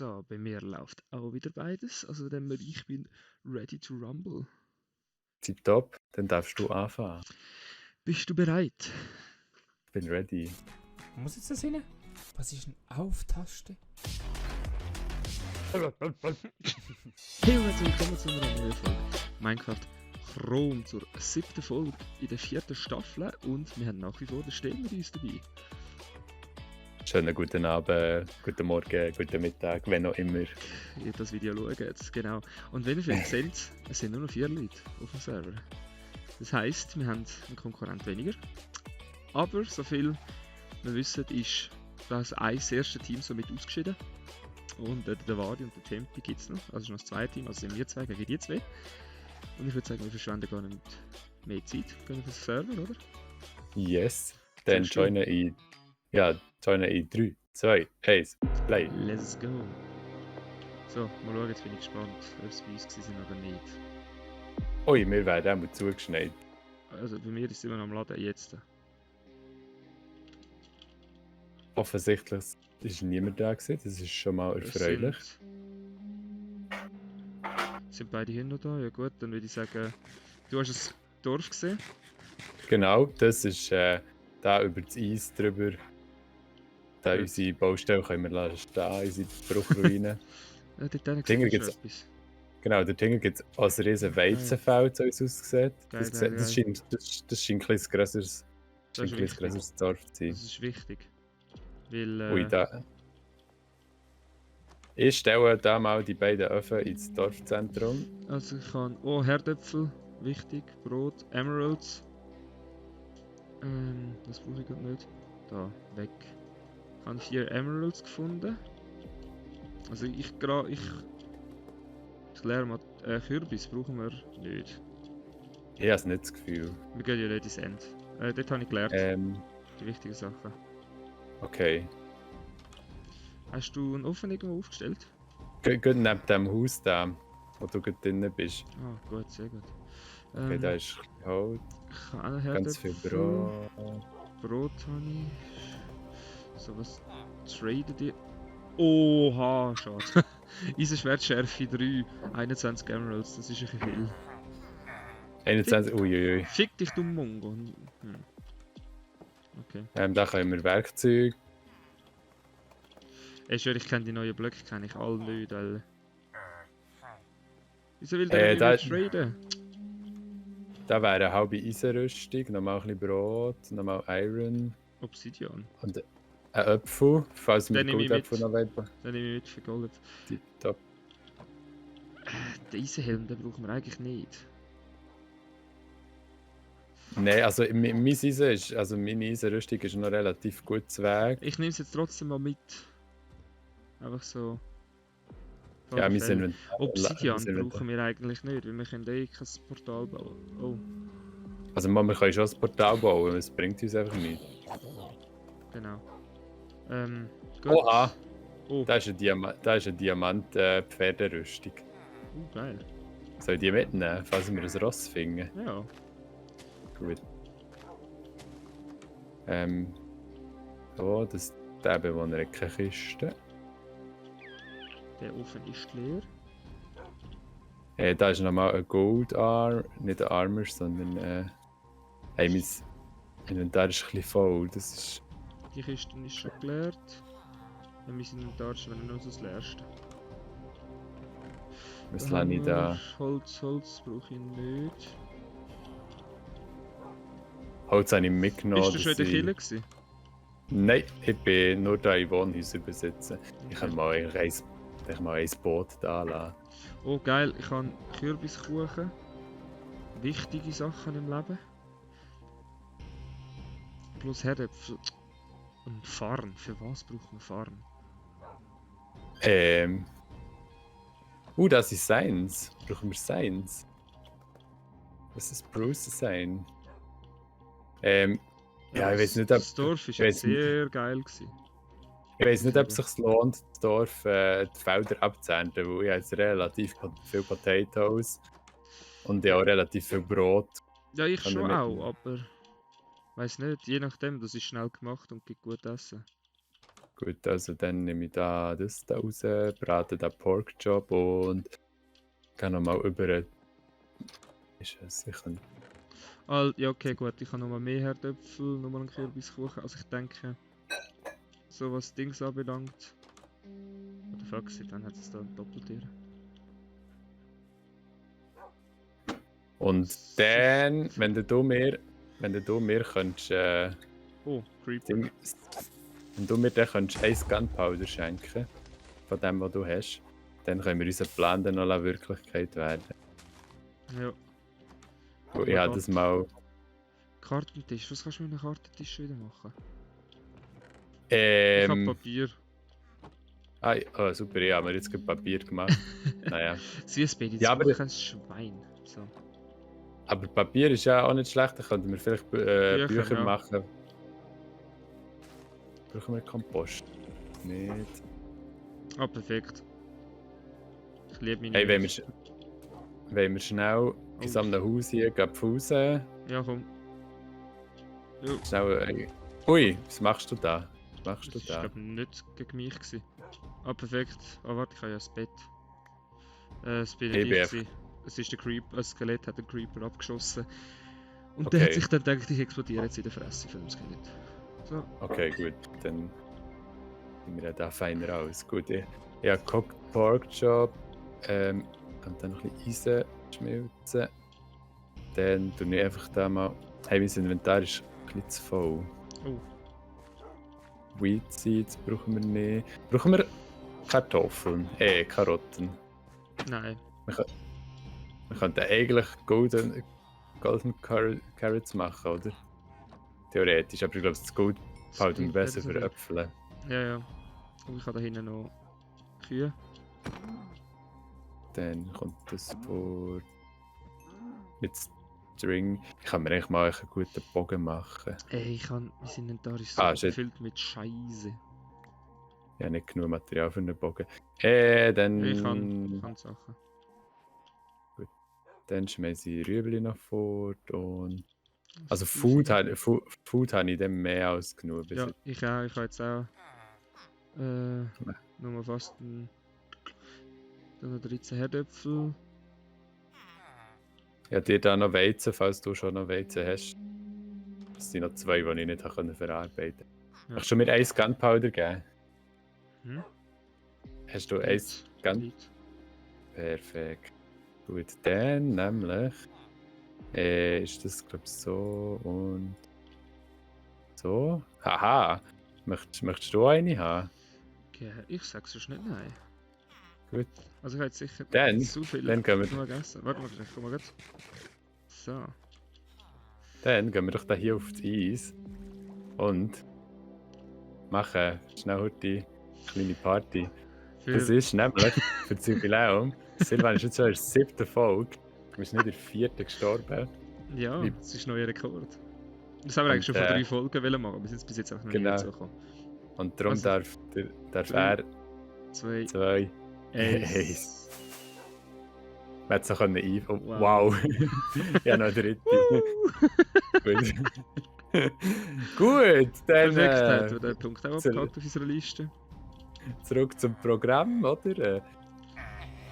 So, bei mir läuft auch wieder beides. Also ich bin ready to rumble. Tipptopp, dann darfst du anfangen. Bist du bereit? Ich bin ready. Muss jetzt das rein? Was ist eine Auf-Taste? Hey und herzlich willkommen zu einer neuen Folge Minecraft Chrome zur 7. Folge in der 4. Staffel und wir haben nach wie vor den Stehen mit uns dabei. Schönen guten Abend, guten Morgen, guten Mittag, wenn auch immer. Ihr das Video schauen jetzt, genau. Und wenn ihr vielleicht seht, es sind nur noch 4 Leute auf dem Server. Das heisst, wir haben einen Konkurrent weniger. Aber so viel wir wissen, ist das erste Team somit ausgeschieden. Und der Wadi und der Tempi gibt es noch. Also schon das zweite Team, also sind wir zwei gegen die zwei. Und ich würde sagen, wir verschwenden gar nicht mehr Zeit. Gehen auf den Server, oder? Yes, dann Sagst du? joinen in 3, 2, 1, play. Let's go. So, mal schauen, jetzt bin ich gespannt, ob es bei uns waren oder nicht. Ui, wir werden auch zugeschneit. Also bei mir ist es immer noch am Laden jetzt. Offensichtlich ist niemand da gewesen, das ist schon mal erfreulich. Sind beide hier noch da? Ja gut, dann würde ich sagen, du hast das Dorf gesehen. Genau, das ist da über das Eis drüber. Da Gut. unsere Baustelle können wir lassen stehen, unsere Bruchruinen. Ja, dort hinten Dinger sieht man schon gibt's- etwas. Genau, dort hinten gibt es ein riesen Weizenfeld, so wie es aussieht. Geil, Das, geil, das, geil. scheint, das scheint ein bisschen grösseres, Das ist wichtig. grösseres Dorf zu sein. Das ist wichtig. Weil, Ui, da. Ich stelle da mal die beiden Öfen ins Dorfzentrum. also ich kann... Oh, Herdöpfel, wichtig. Brot, Emeralds. Das brauche ich gerade nicht. Da, weg. Ich habe 4 Emeralds gefunden. Also ich kläre mal, Kürbis brauchen wir nicht. Ich habe nicht das Gefühl. Wir gehen ja nicht ins End. Dort habe ich gelernt, die wichtigen Sachen. Okay. Hast du einen Ofen irgendwo aufgestellt? Geht neben dem Haus da, wo du gerade drinnen bist. Ah, gut, sehr gut. Okay, da ist ein bisschen Holz, Ich habe auch ganz viel Herdöpfel. Brot. Brot habe ich. So was traden die. Oha, schade. Eisenschwertschärfe 3, 21 Emeralds, das ist ein bisschen viel. 21, uiuiui. Fick dich, du Mongo. Okay. Da können wir Werkzeuge. Ich schwöre, ich kenne die neuen Blöcke, kenne ich alle nicht, weil... Wieso will der da- nicht traden? Da wäre eine halbe Eisenrüstung, nochmal ein bisschen Brot, nochmal Iron Obsidian. und ein Apfel, falls wir Den nehme ich Goldäpfel mit. noch wollen. Den nehme ich mit für Gold. Tipptopp. Den Eisenhelm, den brauchen wir eigentlich nicht. Nein, also mein Eisen ist, also meine Eisenrüstung ist noch relativ gut zu Weg. Ich nehme es jetzt trotzdem mal mit. Einfach so. Ja, wir sind Obsidian brauchen wir eigentlich nicht, weil wir können kein Portal bauen. Oh, Also wir können schon ein Portal bauen, es bringt uns einfach nichts. genau. Gut. Oha! Oh, Da ist eine Diamant-Pferderüstung. geil. Soll ich die mitnehmen, falls wir ein Ross finden? Ja. Gut. Oh, der Bewohner hat keine Kiste. Der Ofen ist leer. Da ist nochmal ein Gold Arm, nicht ein Armor, sondern mein Inventar ist ein bisschen voll. Das ist. Die Kiste ist schon geleert. Mein Inventar ist wenn nur so das leerste. Was Da lerne ich haben da? wir Holz brauche ich nicht. Holz habe ich mitgenommen. Bist du schon in der Kille gewesen? Nein, ich bin nur da in Wohnhäuser besitzen. Ich kann mal ein Boot da lassen. Oh geil, ich habe Kürbiskuchen. Wichtige Sachen im Leben. Plus Herdöpfel. Und Farn. Für was braucht man Farn? Das ist Science. Brauchen wir Science? Was ist Bruce sein? Ja, ich weiß nicht, ob Das Dorf war ich weiss nicht. sehr geil gewesen. Ich weiß nicht, ob es sich lohnt, das Dorf die Felder abzuernten, weil ich habe jetzt relativ viel Potatoes und ja auch relativ viel Brot. Ja, ich Kann schon ich auch, mitnehmen. aber... Weiß nicht, je nachdem, das ist schnell gemacht und gibt gut Essen. Gut, also dann nehme ich das da raus, brate den Porkchop und gehe nochmal über. Ist es? Ich kann... Ja, okay, gut. Ich habe nochmal mehr Herdöpfel, nochmal einen Kürbiskuchen. Also ich denke, so was Dings anbelangt. What the fuck, dann hat es da eine Doppeltür. Und dann, wenn du mir könntest, Oh, Creeper. Ding, wenn du mir dann könntest 1 Gunpowder schenken, von dem, was du hast, dann können wir unseren Plan dann noch Wirklichkeit werden. Ja. Und ich habe das mal... Kartentisch, was kannst du mit einem Kartentisch wieder machen? Ich habe Papier. Oh, super, ich habe mir jetzt gerade Papier gemacht. Naja. Süßbaby, das Ja, ja, aber- ist ein Schwein. So. Aber Papier ist ja auch nicht schlecht, da könnten wir vielleicht Bücher ja. machen. Brauchen wir Kompost? Nicht. Ah, perfekt. Ich liebe meine Hey, wenn Milch. wir schnell in so einem Haus hier pfusen. Ja, komm. Jo. Schnell. Ui, was machst du da? Was machst Das du war, da? glaube ich, nicht gegen mich. Gewesen. Ah, perfekt. Ah, warte, ich habe ja das Bett. Das bin nicht ich. EBF. Gewesen. Es ist der Creeper, ein Skelett hat den Creeper abgeschossen. Und Okay. der hat sich dann gedacht, ich explodiere jetzt in der Fresse von dem Skelett. So. Okay, gut, dann sehen wir ja da feiner aus. Gut, ich habe Cooked Pork Chop. Kann dann noch ein bisschen Eisen schmelzen. Dann tue ich einfach da mal. Hey, mein Inventar ist ein bisschen zu voll. Oh. Wheat Seeds brauchen wir nicht. Brauchen wir Kartoffeln? Karotten. Nein. Wir könnten eigentlich Golden Carrots machen, oder? Theoretisch, aber ich glaube, das Gold fällt mir besser für Äpfel. Ja, ja. Und ich habe da hinten noch Kühe. Dann kommt das vor. Mit String. Ich kann mir eigentlich mal einen guten Bogen machen. Ey, mein Inventar ist so Shit. gefüllt mit Scheiße. Ich habe nicht genug Material für einen Bogen. Dann. Ich kann Sachen. Dann schmeiße ich Rüebli noch fort und. Also Food habe ich dann mehr als genug. Bis Ja, jetzt. ich auch. Ich habe jetzt auch nur fast dann noch 13 Herdöpfel. Ich habe dir da noch Weizen, falls du schon noch Weizen hast. Das sind noch 2, die ich nicht verarbeiten konnte. Ja. Kannst du mir 1 Gunpowder geben? Hm? Hast du 1 Gun? Nicht. Perfekt. Gut, dann nämlich ist das, glaube ich, so und so. Haha! Möchtest du eine haben? Okay, ich sag sonst nicht nein. Gut. Also ich habe jetzt sicher Dann- zu viel dann gehen wir- vergessen. Warte mal, ich komm mal grad. So. Dann gehen wir doch da hier auf das Eis und machen schnell heute die kleine Party. Das ist nämlich für das Jubiläum. Silvan ist jetzt schon in der 7. Folge. Du bist nicht in der 4. gestorben. Ja, Wie- das ist neuer Rekord. Das haben wir eigentlich schon Und, vor 3 Folgen wollen machen, aber wir sind bis jetzt einfach noch Genau. nicht dazu gekommen. Und darum Also, darf drei. er 2, 2. 1. Man hätte es auch ein Wow. Wow. Ja, noch eine dritte. Gut. Gut, dann Perfekt, hat wir den Punkt auch zur- abgehakt auf unserer Liste. zurück zum Programm, oder?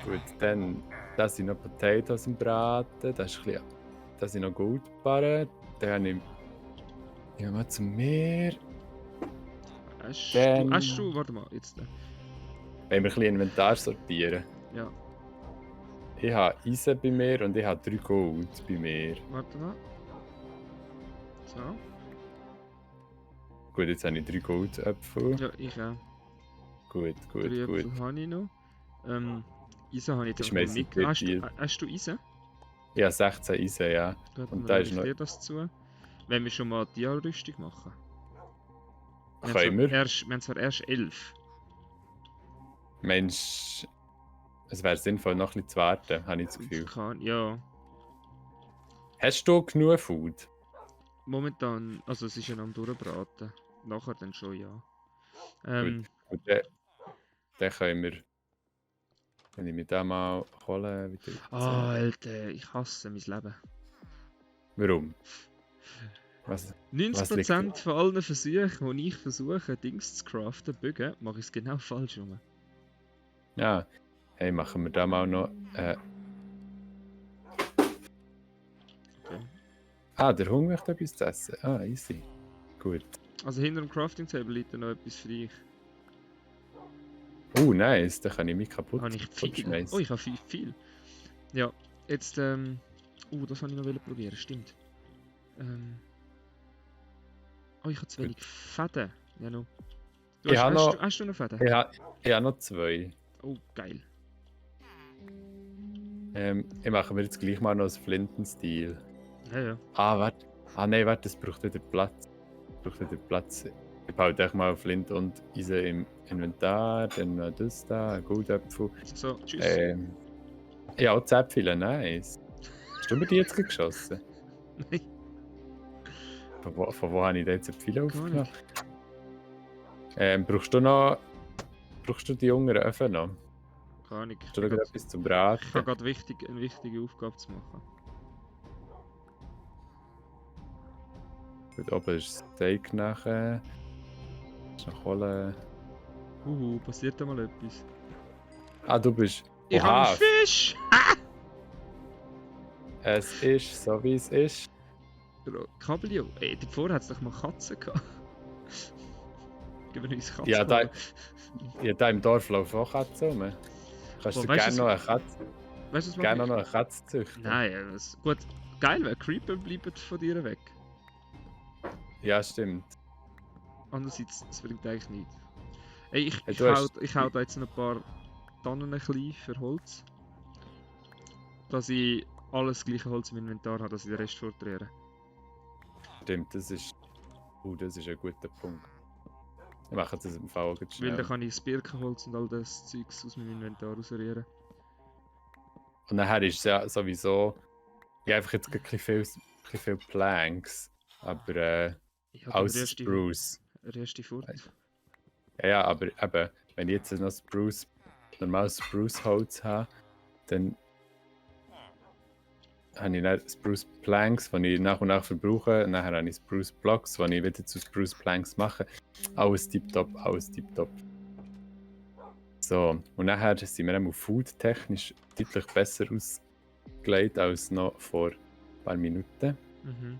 Gut, dann da sind noch Potatoes im Braten. Das ist ein bisschen, das sind noch Goldbarren. Dann nehme ich mal zum Meer. Dann- Hast du, warte mal, jetzt. Wenn wir ein bisschen Inventar sortieren. Ja, Ich habe Eisen bei mir und ich habe 3 Gold bei mir. warte mal. So. Gut, jetzt habe ich 3 Goldäpfel. Ja, ich auch. Gut, 3 gut, gut. Äpfel habe ich noch. Eisen habe ich jetzt Ich einfach mal schmeiß nicht mitgenommen. viel. Hast du Eisen? Ich habe 16 Eisen, ja. Gut, Und dann da lege ist ich noch- dir das zu. Wenn wir schon mal die Rüstung machen. Können wir? Wir haben zwar erst 11. Mensch, es wäre sinnvoll, noch ein bisschen zu warten, habe ich das Gefühl. Ja, Hast du genug Food? momentan, also es ist ja noch am Durchbraten. Nachher dann schon, ja. Gut, dann können wir. Wenn ich mir da mal holen. Wieder Alter, ich hasse mein Leben. Warum? Was 90% von allen Versuchen, die ich versuche, Dings zu craften, Bögen, mache ich es genau falsch rum. Ja. Hey, machen wir da mal noch. Okay. Der Hunger möchte etwas zu essen. Easy. Gut. Also hinter dem Crafting Table liegt da noch etwas für dich. Nice. Da kann ich mich kaputt Habe ich viel? schmeißen. Oh, ich habe viel. Ja, jetzt, das wollte ich noch probieren, stimmt. Oh, ich habe zu wenig Fäden. Ja, no. Hast du noch Fäden? Ich habe noch 2. Oh, geil. Ich mache mir jetzt gleich mal noch ein Flintenstil. Ja. Warte. Nein, warte, das braucht wieder Platz. Ich behalte echt mal Flint und Eisen im Inventar, dann noch das da, ein Goldapfel. So, tschüss. Ja, auch Zäpfchen, nice. Hast du mir die jetzt geschossen? Nein. Von wo habe ich da jetzt viele Gar aufgenommen? nicht. Brauchst du die jüngeren Öfen noch? Gar nicht. Hast du noch etwas zum Braten? Ich habe gerade eine wichtige Aufgabe zu machen. Gut, oben ist das Steak nachher. Ist noch Kohle. Passiert da mal etwas? Du bist. Ich habe einen Fisch! Es ist so wie es ist. Kabelio. Ey, davor hat es doch mal Katzen gehabt. Gib mir uns Katzen. Ja, da im Dorf laufen auch Katzen rum. Kannst du gerne noch eine Katze, weißt du, was gerne noch eine Katze züchten? Nein, gut. Geil, weil Creeper bleiben von dir weg. Ja, stimmt. Andererseits, das bringt eigentlich nichts. Ey, ich hau da jetzt noch ein paar Tannen ein bisschen für Holz. Dass ich alles gleiche Holz im Inventar habe, dass ich den Rest fortdrehe. Stimmt, das ist ein guter Punkt. Ich mache das im Fall auch schnell. Weil dann kann ich das Birkenholz und all das Zeugs aus meinem Inventar rausrühren. Und nachher ist es ja sowieso. Ich habe einfach jetzt ein bisschen viel Planks. Aber aus Spruce. Reste fort. Ja, aber eben, wenn ich jetzt noch normales Spruce-Holz habe, dann habe ich dann Spruce Planks, die ich nach und nach verbrauche. Und nachher habe ich Spruce Blocks, die ich wieder zu Spruce Planks mache. Alles tipptopp. So, und nachher sind wir auch food-technisch deutlich besser ausgelegt als noch vor ein paar Minuten. Mhm.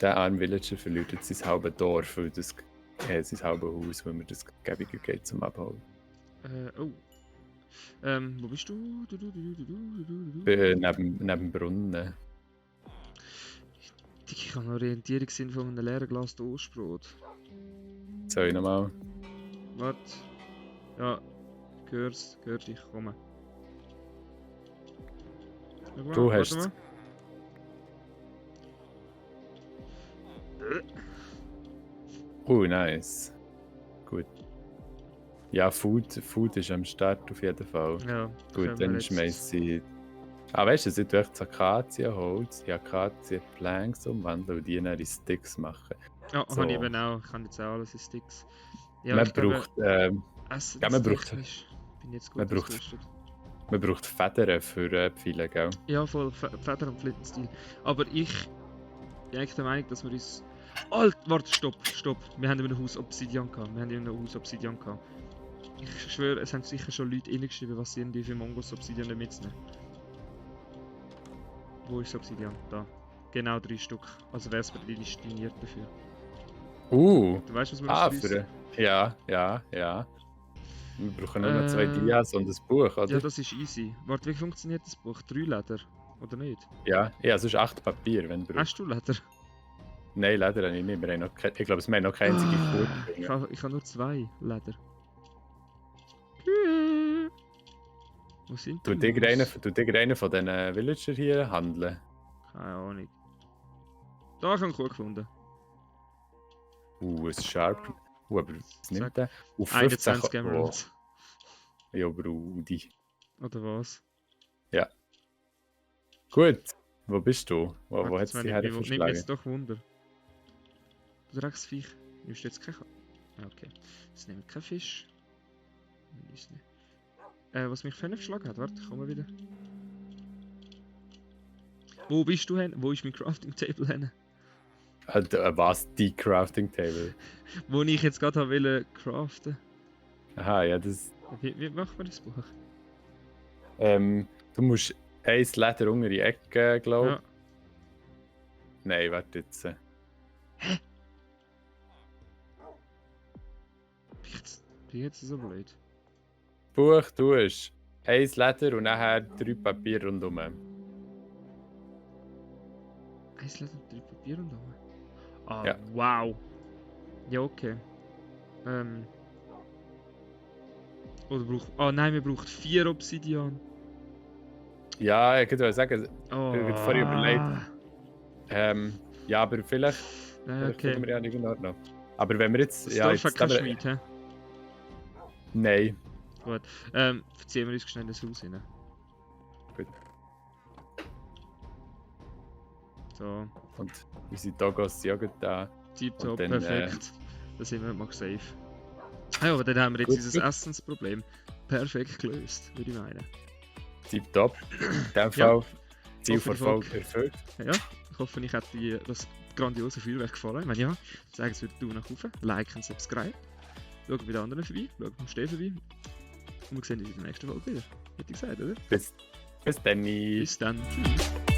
Der arme Villager verliert jetzt sein halbes Dorf, sein halbes Haus, weil mir das gäbiger geht zum Abholen. Wo bist du? Neben dem Brunnen. Ich habe einen Orientierungssinn von einem leeren Glas Toastbrot. Soll ich nochmal? Warte. Ja, gehört, ich komme. Du hast es. Nice. Gut. Ja, Food ist am Start auf jeden Fall. Ja, gut, dann schmeiße ich. Weißt du, ich tue echt Akazienholz, die Akazien-Planks umwandeln und die dann in Sticks machen. Ja, so. Habe ich eben auch. Ich kann jetzt auch alles in Sticks. Ja, man braucht. Man braucht Federn für Pfeile, gell? Ja, voll Federn und Flintenstil. Aber ich bin eigentlich der Meinung, dass wir uns. Warte, stopp. Wir haben in einem Haus Obsidian gehabt. Ich schwöre, es haben sicher schon Leute reingeschrieben, was sie irgendwie für Mongos Obsidian mitnehmen. Wo ist das Obsidian? Da. Genau 3 Stück. Also wäre es prädestiniert dafür. Du weißt, was wir für. Ja. Wir brauchen nur noch 2 Dias und ein Buch, oder? Ja, das ist easy. Warte, wie funktioniert das Buch? 3 Leder? Oder nicht? Ja, sonst 8 Papier, wenn du brauchst. Hast du Leder? Nein, Leder habe ich nicht. Ich glaube, wir haben noch keine einzige Kur. Ich habe nur 2 Leder. Wo sind die? Du einer von diesen Villager hier handeln? Keine Ahnung. Da habe ich einen Kuh gefunden. Ein Sharp. Aber was nimmt der? 21 Emeralds. Ja, Brudi. Oder was? Ja. Gut. Wo bist du? Wo hat es dich hergeschlagen? Nimmt jetzt doch Wunder. Du Drecksviech. Nimmst du jetzt keinen? Okay. Jetzt nehme ich keinen Fisch. Was mich vorhin verschlagen hat. Warte, ich komme wieder. Wo bist du hin? Wo ist mein Crafting Table hin? Was? Die Crafting Table? Wo ich jetzt gerade wollte craften. Aha, ja, das... Wie macht man das Buch? Du musst ein Leder unter die Ecke, glaube ich. Ja. Nein, warte jetzt. Bin ich jetzt so blöd? Buch tust ein Leder und nachher 3 Papier rundum. Ein Leder, 3 Papier und da. Ah, Ja. wow. Ja, okay. Oder braucht... Ah nein, wir brauchen 4 Obsidian. Ja, ich würde sagen, Oh. ich habe vorhin überlegt. Ja, aber vielleicht Okay. finden wir ja nicht in Ordnung. Aber wenn wir jetzt... Das Ja, Dorf hat jetzt kein aber, Schmied, hä? Nein. Gut. Verziehen wir uns schnell das Haus rein. Gut. So. Und unsere Dogos sind auch gut da. Tipptopp, Und dann, perfekt. Da sind wir mal safe. Ja, aber dann haben wir jetzt Gut, unser gut. Essensproblem perfekt gelöst, würde ich meinen. Tipptopp. In dem Ja. Fall Ziel Hoffe, der die Folge- Folge erfüllt. Ja, ich hoffe, euch hat das grandiose Feuerwerk gefallen. Wenn ja, sagen es wieder Daumen nach oben, Like und Subscribe. Schaut bei den anderen vorbei, schaut beim Stehen vorbei. Und wir sehen uns in der nächsten Folge wieder. Hätte ich gesagt, oder? Bis dann. Bis dann. Tschüss.